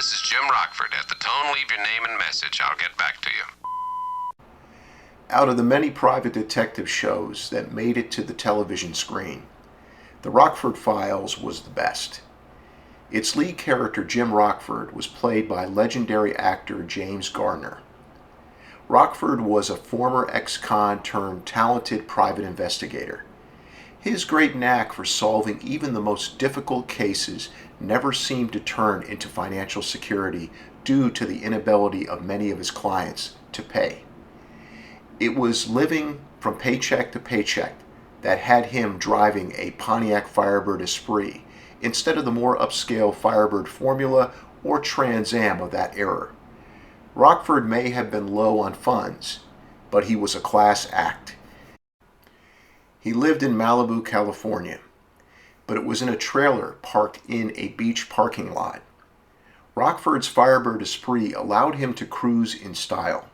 this is Jim Rockford. At the tone, leave your name and message. I'll get back to you. Out of the many private detective shows that made it to the television screen, the Rockford Files was the best. Its lead character, Jim Rockford, was played by legendary actor James Garner. Rockford was a former ex-con turned talented private investigator. His great knack for solving even the most difficult cases never seemed to turn into financial security due to the inability of many of his clients to pay. It was living from paycheck to paycheck that had him driving a Pontiac Firebird Esprit instead of the more upscale Firebird Formula or Trans Am of that era. Rockford may have been low on funds, but he was a class act. He lived in Malibu, California, but it was in a trailer parked in a beach parking lot. Rockford's Firebird Esprit allowed him to cruise in style.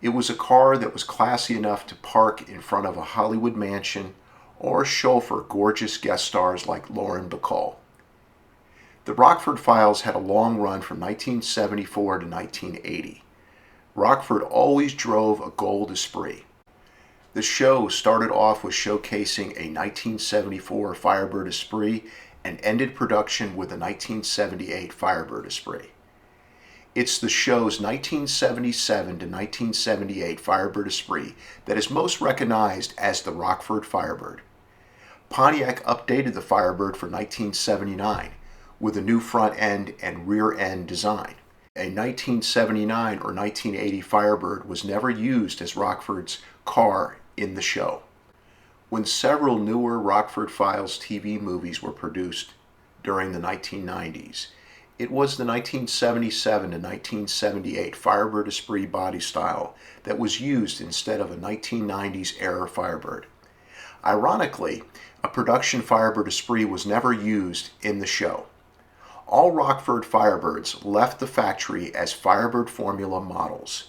It was a car that was classy enough to park in front of a Hollywood mansion or chauffeur gorgeous guest stars like Lauren Bacall. The Rockford Files had a long run from 1974 to 1980. Rockford always drove a gold Esprit. The show started off with showcasing a 1974 Firebird Esprit and ended production with a 1978 Firebird Esprit. It's the show's 1977 to 1978 Firebird Esprit that is most recognized as the Rockford Firebird. Pontiac updated the Firebird for 1979 with a new front end and rear end design. A 1979 or 1980 Firebird was never used as Rockford's car in the show. When several newer Rockford Files TV movies were produced during the 1990s, it was the 1977 to 1978 Firebird Esprit body style that was used instead of a 1990s era Firebird. Ironically, a production Firebird Esprit was never used in the show. All Rockford Firebirds left the factory as Firebird Formula models.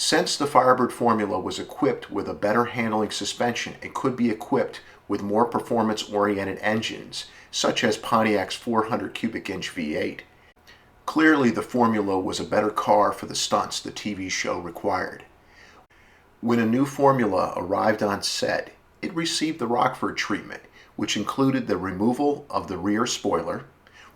Since the Firebird Formula was equipped with a better handling suspension and could be equipped with more performance-oriented engines, such as Pontiac's 400 cubic inch V8, clearly the Formula was a better car for the stunts the TV show required. When a new Formula arrived on set, it received the Rockford treatment, which included the removal of the rear spoiler,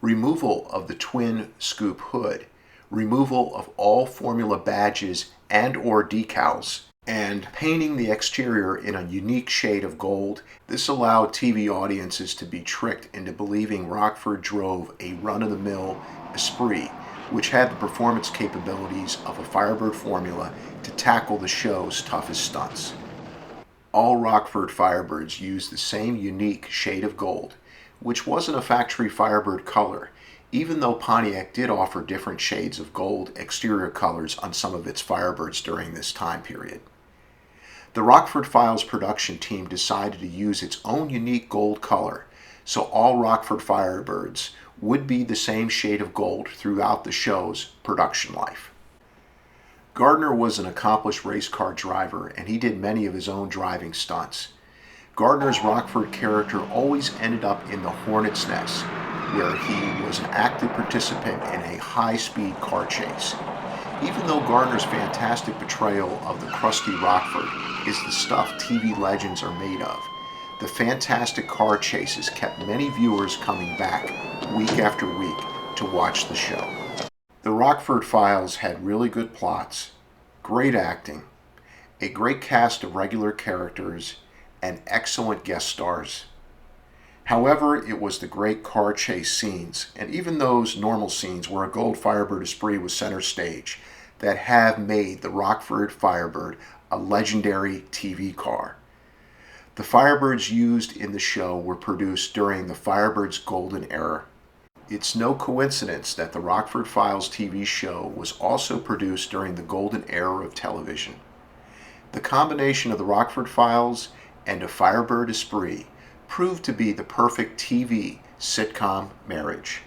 removal of the twin scoop hood, removal of all Formula badges and or decals, and painting the exterior in a unique shade of gold. This allowed TV audiences to be tricked into believing Rockford drove a run-of-the-mill Esprit, which had the performance capabilities of a Firebird Formula to tackle the show's toughest stunts. All Rockford Firebirds used the same unique shade of gold, which wasn't a factory Firebird color, even though Pontiac did offer different shades of gold exterior colors on some of its Firebirds during this time period. The Rockford Files production team decided to use its own unique gold color, so all Rockford Firebirds would be the same shade of gold throughout the show's production life. Garner was an accomplished race car driver, and he did many of his own driving stunts. Gardner's Rockford character always ended up in the Hornet's Nest, where he was an active participant in a high-speed car chase. Even though Garner's fantastic portrayal of the crusty Rockford is the stuff TV legends are made of, the fantastic car chases kept many viewers coming back week after week to watch the show. The Rockford Files had really good plots, great acting, a great cast of regular characters, and excellent guest stars. However, it was the great car chase scenes, and even those normal scenes where a gold Firebird Esprit was center stage, that have made the Rockford Firebird a legendary TV car. The Firebirds used in the show were produced during the Firebird's golden era. It's no coincidence that the Rockford Files TV show was also produced during the golden era of television. The combination of the Rockford Files and a Firebird Esprit proved to be the perfect TV sitcom marriage.